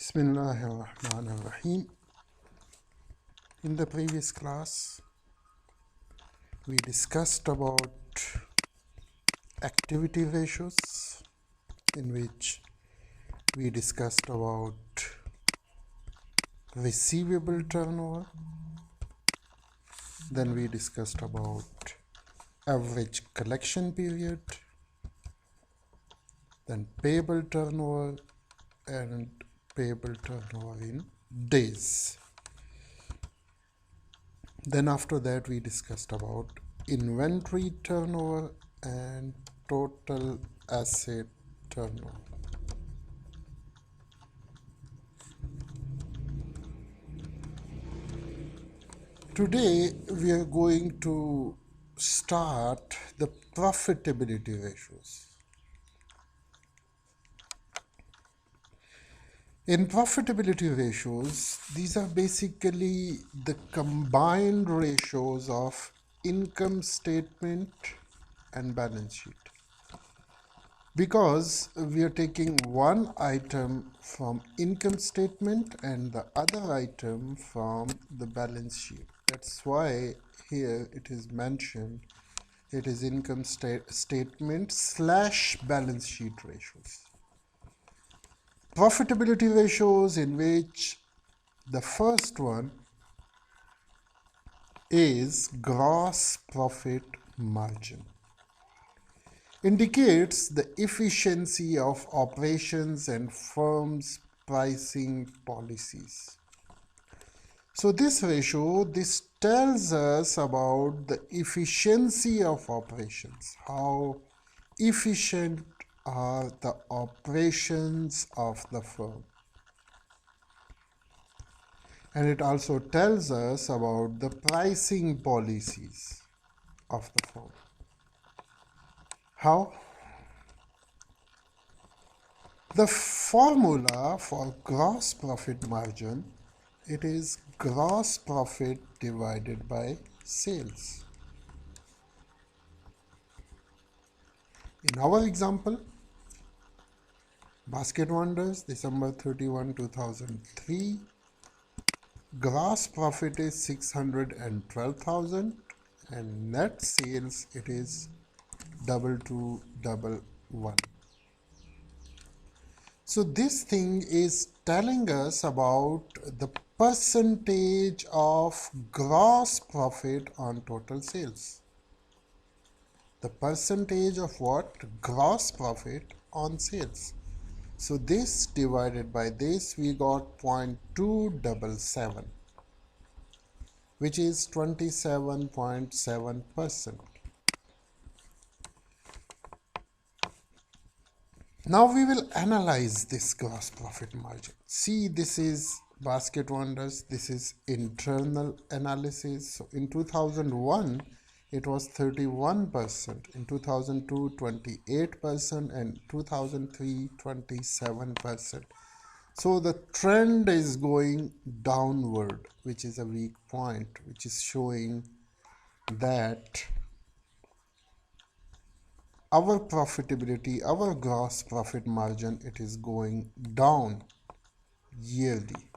Bismillahirrahmanirrahim. In the previous class, we discussed about activity ratios, in which we discussed about receivable turnover, then we discussed about average collection period, then payable turnover and payable turnover in days. Then after that we discussed about inventory turnover and total asset turnover. Today we are going to start the profitability ratios. In profitability ratios, these are basically the combined ratios of income statement and balance sheet. Because we are taking one item from income statement and the other item from the balance sheet. That's why here it is mentioned it is income statement / balance sheet ratios. Profitability ratios, in which the first one is gross profit margin, indicates the efficiency of operations and firms' pricing policies. So this ratio, this tells us about the efficiency of operations, how efficient are the operations of the firm. And it also tells us about the pricing policies of the firm. How? The formula for gross profit margin, it is gross profit divided by sales. In our example, Basket Wonders, December 31, 2003, gross profit is 612,000 and net sales it is 2211. So this thing is telling us about the percentage of gross profit on total sales. The percentage of what? Gross profit on sales. So this divided by this, we got 0.277, which is 27.7%. Now we will analyze this gross profit margin. See, this is Basket Wonders, this is internal analysis. So in 2001, it was 31%, in 2002, 28%, and 2003, 27%. So the trend is going downward, which is a weak point, which is showing that our profitability, our gross profit margin, it is going down yearly.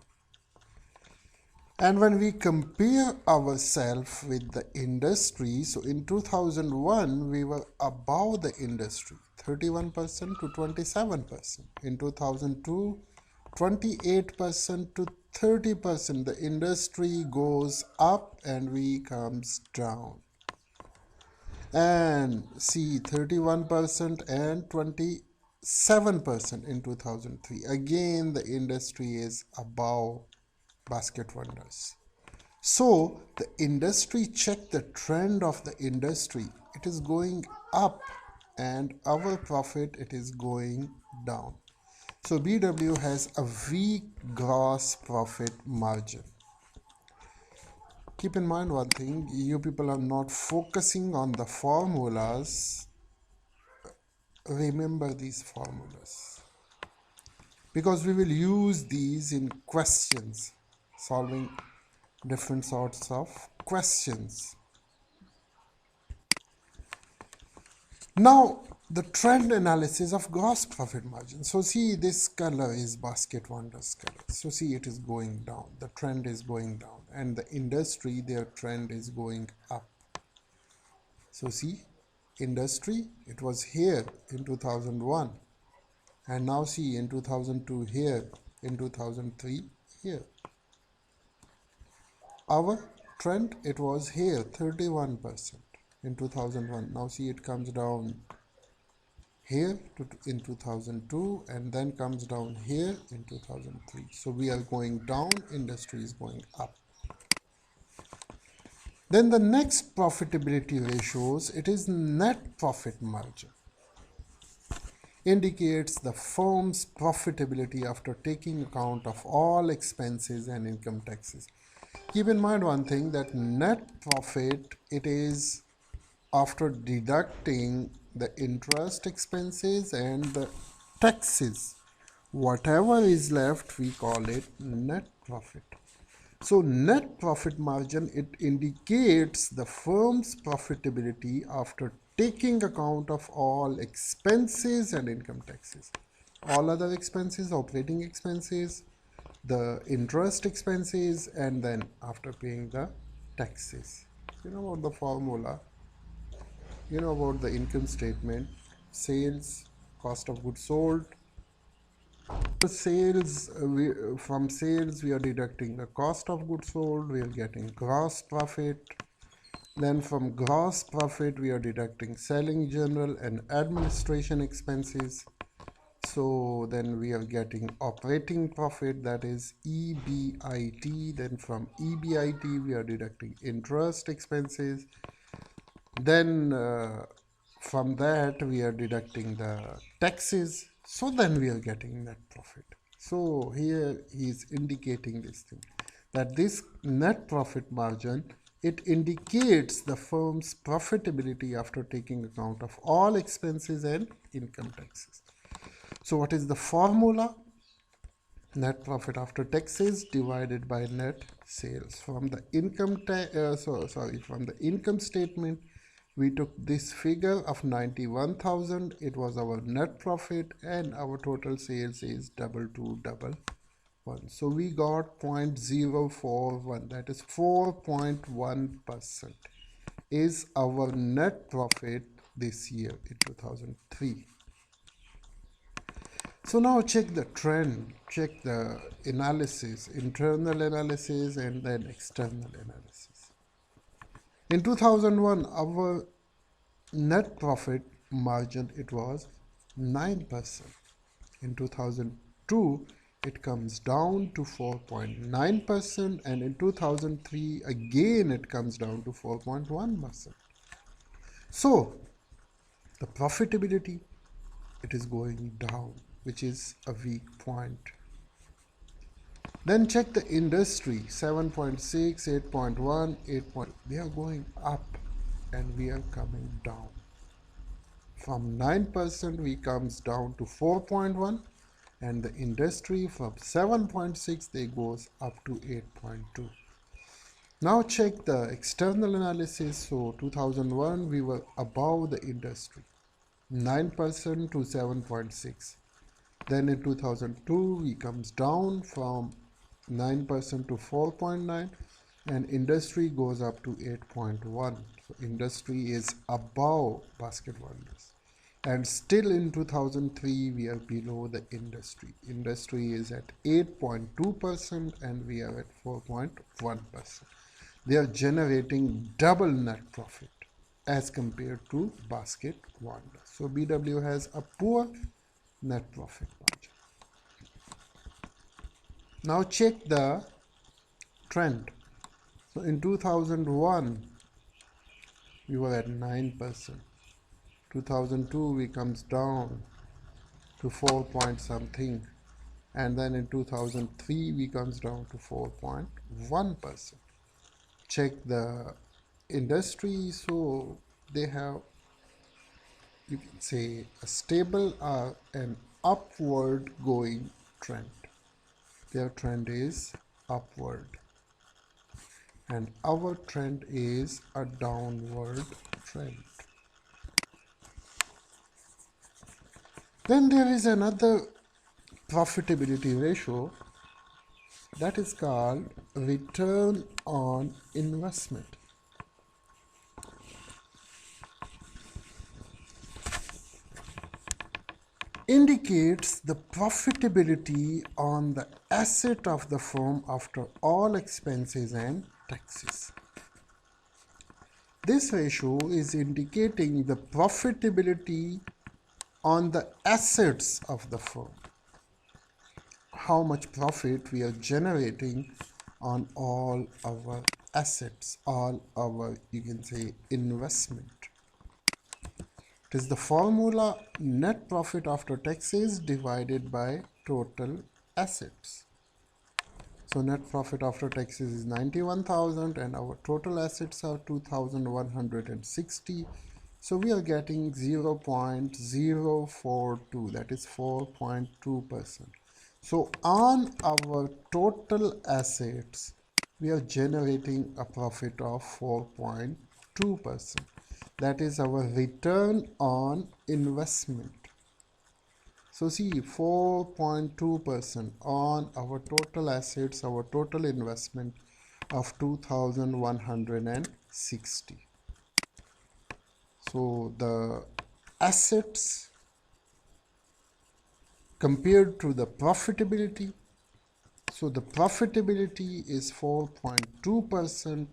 And when we compare ourselves with the industry, so in 2001, we were above the industry, 31% to 27%. In 2002, 28% to 30%. The industry goes up and we comes down. And see, 31% and 27% in 2003. Again, the industry is above Basket Wonders. So the industry, check the trend of the industry. It is going up and our profit, it is going down. So BW has a weak gross profit margin. Keep in mind one thing, you people are not focusing on the formulas. Remember these formulas, because we will use these in questions, solving different sorts of questions. Now, the trend analysis of gross profit margin. So see, this color is Basket Wonders color. So see, it is going down. The trend is going down, and the industry, their trend is going up. So see, industry, it was here in 2001, and now see in 2002 here, in 2003 here. Our trend, it was here 31% in 2001. Now see, it comes down here in 2002 and then comes down here in 2003. So we are going down, industry is going up. Then the next profitability ratios, it is net profit margin. Indicates the firm's profitability after taking account of all expenses and income taxes. Keep in mind one thing, that net profit, it is after deducting the interest expenses and the taxes. Whatever is left, we call it net profit. So net profit margin, it indicates the firm's profitability after taking account of all expenses and income taxes. All other expenses, operating expenses, the interest expenses, and then after paying the taxes. You know about the formula, you know about the income statement, sales, cost of goods sold. Sales, from sales we are deducting the cost of goods sold, we are getting gross profit. Then from gross profit we are deducting selling, general and administration expenses. So then we are getting operating profit, that is EBIT. Then from EBIT we are deducting interest expenses. Then from that we are deducting the taxes. So then we are getting net profit. So here he is indicating this thing, that this net profit margin, it indicates the firm's profitability after taking account of all expenses and income taxes. So what is the formula? Net profit after taxes divided by net sales. From the from the income statement, we took this figure of 91,000. It was our net profit, and our total sales is 2211. So we got 0.041, that is 4.1% is our net profit this year in 2003. So now check the trend, check the analysis, internal analysis and then external analysis. In 2001, our net profit margin, it was 9%. In 2002, it comes down to 4.9%, and in 2003, again, it comes down to 4.1%. So the profitability, it is going down, which is a weak point. Then check the industry, 7.6, 8.1, 8. They are going up and we are coming down. From 9% we comes down to 4.1, and the industry from 7.6 they goes up to 8.2. Now check the external analysis. So 2001 we were above the industry, 9% to 7.6. Then in 2002 we comes down from 9% to 4.9, and industry goes up to 8.1. So industry is above Basket Wonders. And still in 2003 we are below the industry. Industry is at 8.2% and we are at 4.1%. They are generating double net profit as compared to Basket Wonders. So BW has a poor net profit margin. Now check the trend. So in 2001 we were at 9%. 2002 we comes down to 4 point something, and then in 2003 we comes down to 4.1%. Check the industry. So they have, you can say, a stable or an upward going trend. Their trend is upward and our trend is a downward trend. Then there is another profitability ratio that is called return on investment. Indicates the profitability on the asset of the firm after all expenses and taxes. This ratio is indicating the profitability on the assets of the firm. How much profit we are generating on all our assets, all our, you can say, investment. It is the formula net profit after taxes divided by total assets. So net profit after taxes is 91,000 and our total assets are 2,160. So we are getting 0.042, that is 4.2%. So on our total assets, we are generating a profit of 4.2%. That is our return on investment. So see, 4.2% on our total assets, our total investment of 2,160. So the assets compared to the profitability. So the profitability is 4.2%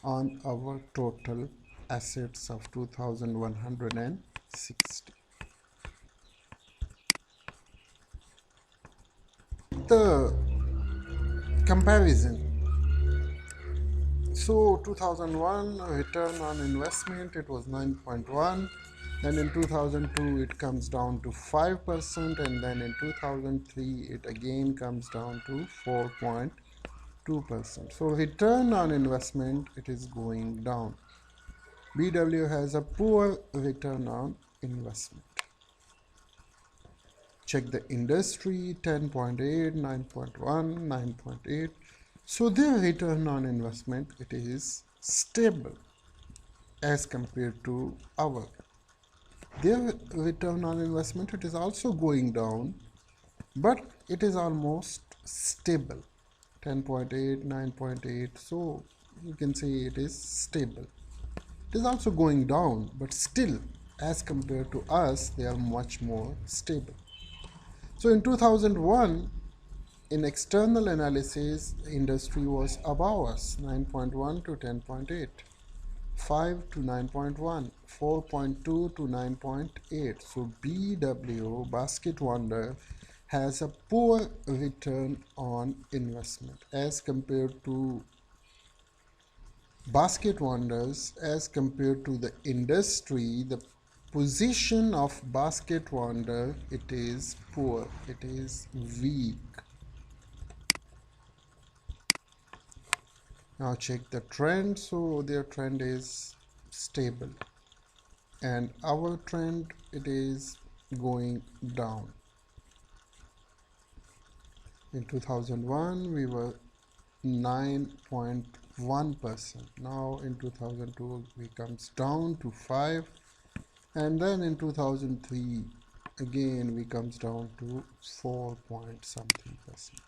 on our total assets of 2,160. The comparison. So 2001 return on investment, it was 9.1. Then in 2002 it comes down to 5%, and then in 2003 it again comes down to 4.2%. So return on investment, it is going down. BW has a poor return on investment. Check the industry, 10.8, 9.1, 9.8. So their return on investment, it is stable as compared to our. Their return on investment, it is also going down, but it is almost stable. 10.8, 9.8. So you can say it is stable. It is also going down, but still, as compared to us, they are much more stable. So in 2001, in external analysis, the industry was above us, 9.1 to 10.8, 5 to 9.1, 4.2 to 9.8. So BW, Basket Wonder, has a poor return on investment as compared to Basket Wonders, as compared to the industry. The position of Basket Wonder, it is poor, it is weak. Now check the trend. So their trend is stable and our trend, it is going down. In 2001 we were 9.1%. Now in 2002 it comes down to 5, and then in 2003 again we comes down to 4 point something percent,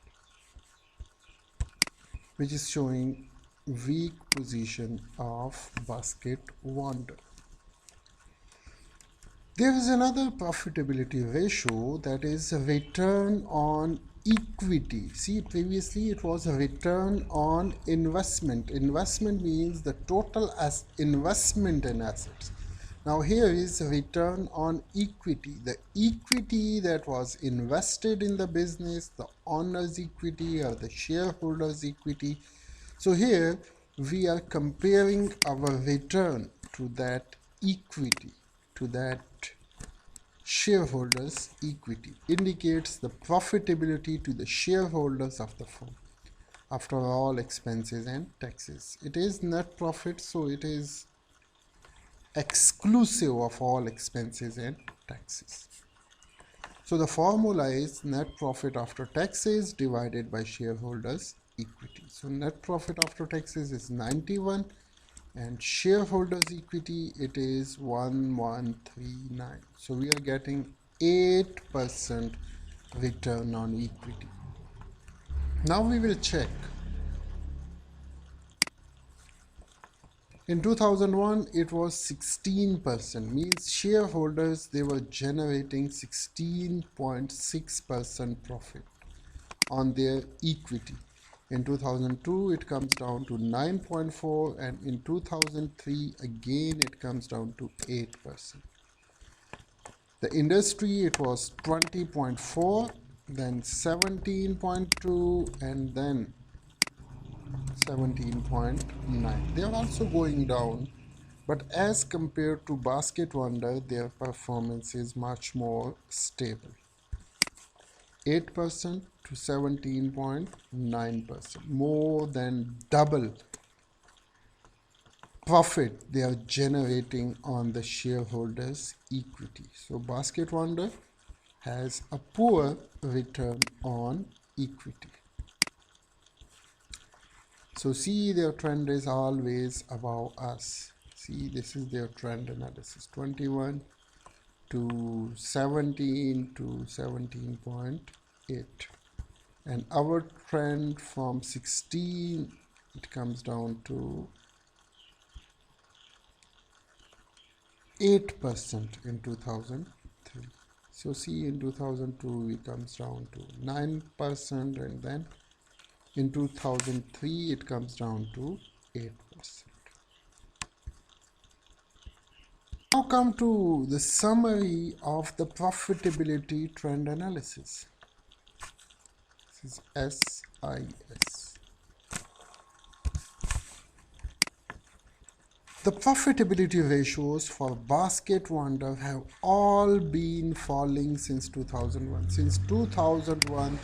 which is showing weak position of Basket Wonder. There is another profitability ratio, that is return on equity. See, previously it was a return on investment. Investment means the total as investment in assets. Now here is return on equity. The equity that was invested in the business, the owner's equity or the shareholder's equity. So here we are comparing our return to that equity, to that shareholders equity. Indicates the profitability to the shareholders of the firm after all expenses and taxes. It is net profit, so it is exclusive of all expenses and taxes. So the formula is net profit after taxes divided by shareholders equity. So net profit after taxes is 91 and shareholders equity, it is 1139. So we are getting 8% return on equity. Now we will check. In 2001, it was 16%, means shareholders, they were generating 16.6% profit on their equity. In 2002, it comes down to 9.4, and in 2003, again, it comes down to 8%. The industry, it was 20.4, then 17.2, and then 17.9. They are also going down, but as compared to Basket Wonder, their performance is much more stable. 8% to 17.9%, more than double profit they are generating on the shareholders' equity. So Basket Wonder has a poor return on equity. So see, their trend is always above us. See, this is their trend analysis, 21 to 17 to 17.8. And our trend from 16, it comes down to 8% in 2003. So see, in 2002, it comes down to 9%, and then in 2003, it comes down to 8%. Now come to the summary of the profitability trend analysis. This is SIS. The profitability ratios for Basket Wonder have all been falling since 2001. Since 2001,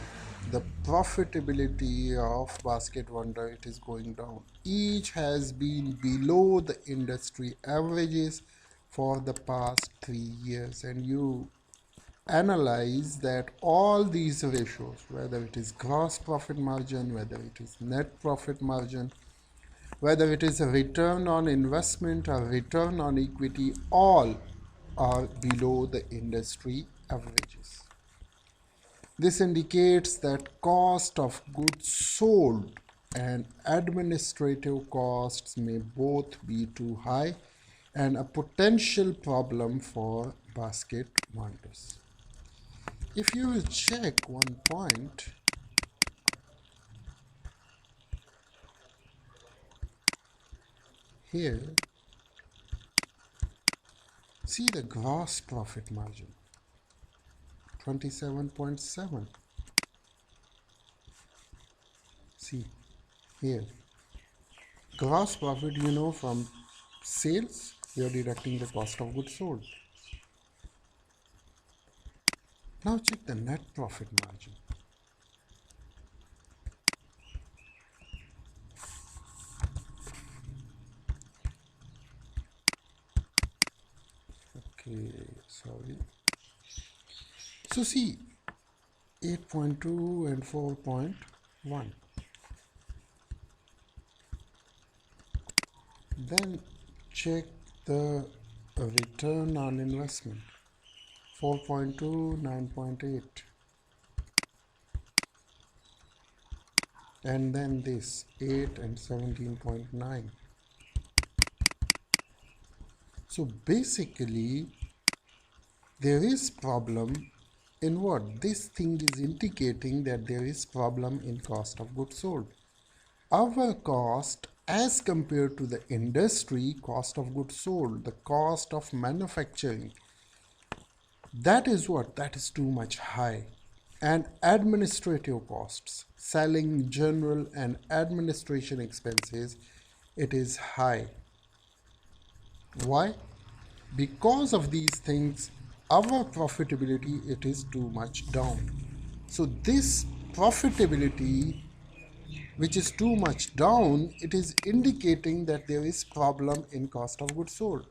the profitability of Basket Wonder, it is going down. Each has been below the industry averages for the past 3 years, and you analyze that all these ratios, whether it is gross profit margin, whether it is net profit margin, whether it is a return on investment or return on equity, all are below the industry averages. This indicates that cost of goods sold and administrative costs may both be too high and a potential problem for Basket Wonders. If you will check one point, here, see the gross profit margin, 27.7. See here, gross profit, you know, from sales, you are deducting the cost of goods sold. Now check the net profit margin. Okay, sorry. So see, 8.2 and 4.1. Then check the return on investment, 4.2, 9.8. And then this 8 and 17.9. So basically, there is problem in what? This thing is indicating that there is problem in cost of goods sold. Our cost as compared to the industry cost of goods sold, the cost of manufacturing, that is what? That is too much high. And administrative costs, selling, general and administration expenses, it is high. Why? Because of these things, our profitability, it is too much down. So this profitability, which is too much down, it is indicating that there is problem in cost of goods sold.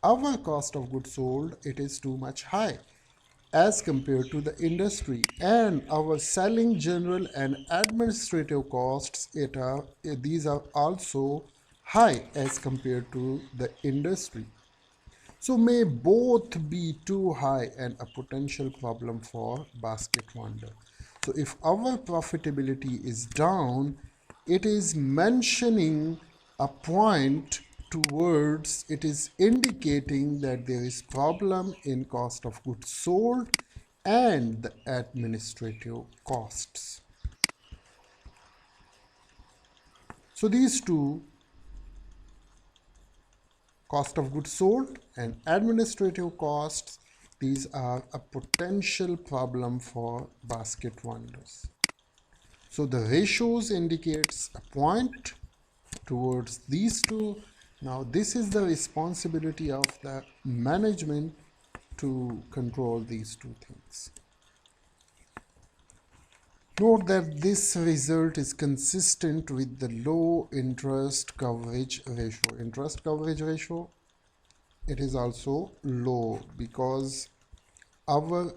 Our cost of goods sold, it is too much high as compared to the industry, and our selling, general and administrative costs, these are also high as compared to the industry. So may both be too high and a potential problem for Basket Wonder. So if our profitability is down, it is mentioning a point towards, it is indicating that there is problem in cost of goods sold and the administrative costs. So these two, cost of goods sold and administrative costs, these are a potential problem for Basket Wonders. So the ratios indicates a point towards these two. Now this is the responsibility of the management to control these two things. Note that this result is consistent with the low interest coverage ratio. Interest coverage ratio, it is also low because our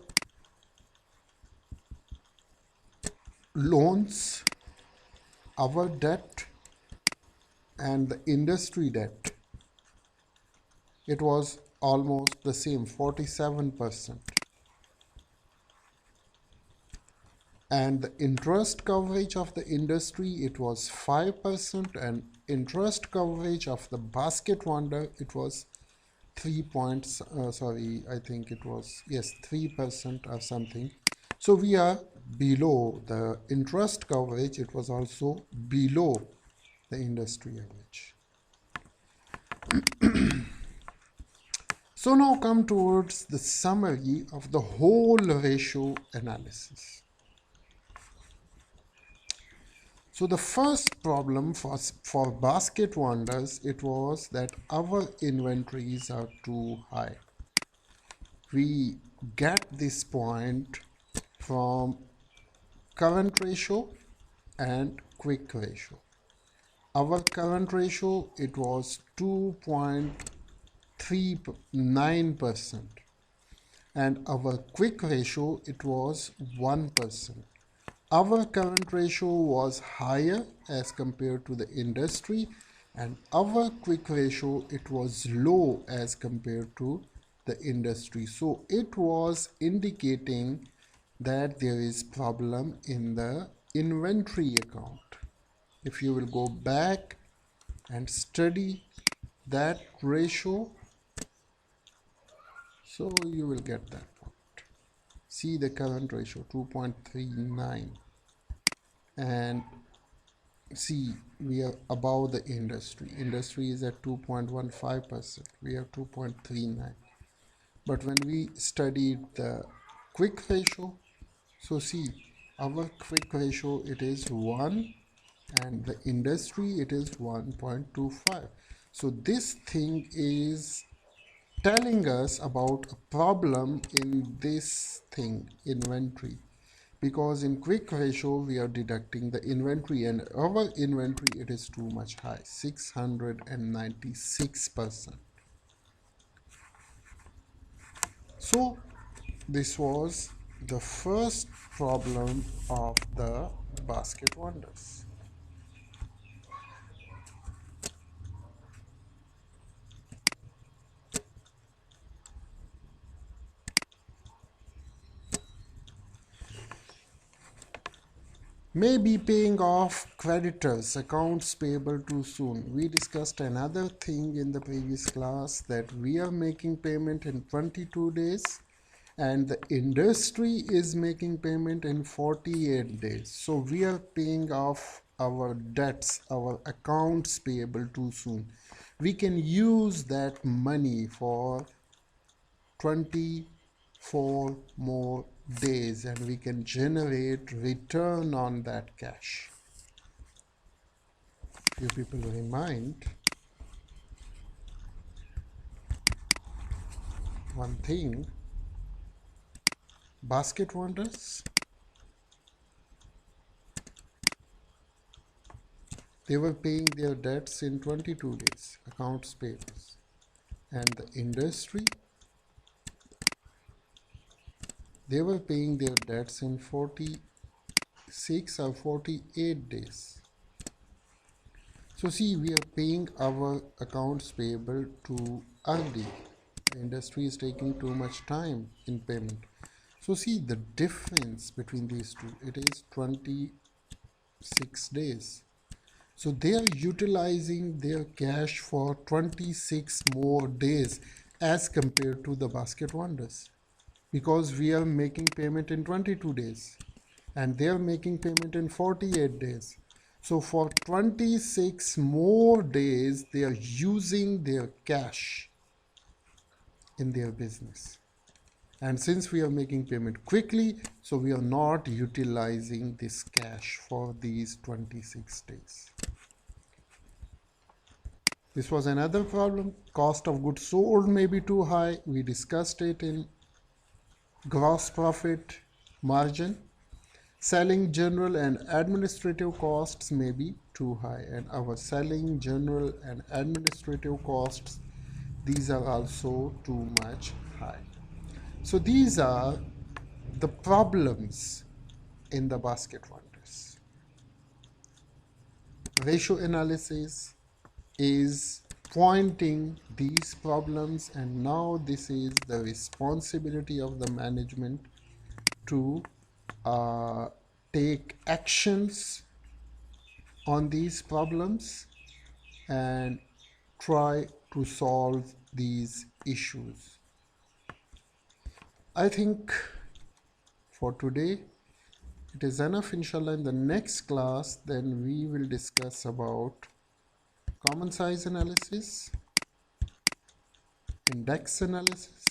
loans, our debt and the industry debt, it was almost the same, 47%. And the interest coverage of the industry, it was 5%, and interest coverage of the Basket Wonder, it was 3 points, I think it was, yes, 3% or something. So we are below the interest coverage, it was also below the industry average. So now come towards the summary of the whole ratio analysis. So the first problem for Basket Wonders, it was that our inventories are too high. We get this point from current ratio and quick ratio. Our current ratio, it was 2.39%, and our quick ratio, it was 1%. Our current ratio was higher as compared to the industry, and our quick ratio, it was low as compared to the industry. So it was indicating that there is problem in the inventory account. If you will go back and study that ratio, so you will get that point. See the current ratio 2.39, and see we are above the industry is at 2.15%, we have 2.39. But when we studied the quick ratio, so see our quick ratio, it is 1, and the industry, it is 1.25. So this thing is telling us about a problem in this thing, inventory, because in quick ratio we are deducting the inventory, and our inventory, it is too much high, 696%. So this was the first problem of the Basket Wonders. May be paying off creditors, accounts payable too soon. We discussed another thing in the previous class, that we are making payment in 22 days and the industry is making payment in 48 days. So we are paying off our debts, our accounts payable too soon. We can use that money for 24 more days and we can generate return on that cash. You people remind one thing, Basket Wonders, they were paying their debts in 22 days, accounts payable, and the industry, they were paying their debts in 46 or 48 days. So see, we are paying our accounts payable too early, The industry is taking too much time in payment. So see the difference between these two. It is 26 days. So they are utilizing their cash for 26 more days as compared to the basket wonders, because we are making payment in 22 days and they are making payment in 48 days. So for 26 more days, they are using their cash in their business. And since we are making payment quickly, so we are not utilizing this cash for these 26 days. This was another problem. Cost of goods sold may be too high. We discussed it in gross profit margin. Selling, general and administrative costs may be too high, and our selling, general and administrative costs, these are also too much high. So these are the problems in the basket wonders. Ratio analysis is pointing these problems, and now this is the responsibility of the management to take actions on these problems and try to solve these issues. I think for today it is enough. Inshallah, in the next class then we will discuss about common size analysis, index analysis.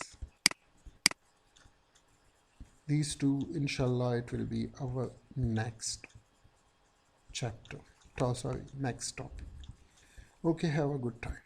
These two, inshallah, it will be our next chapter. Next topic. Okay, have a good time.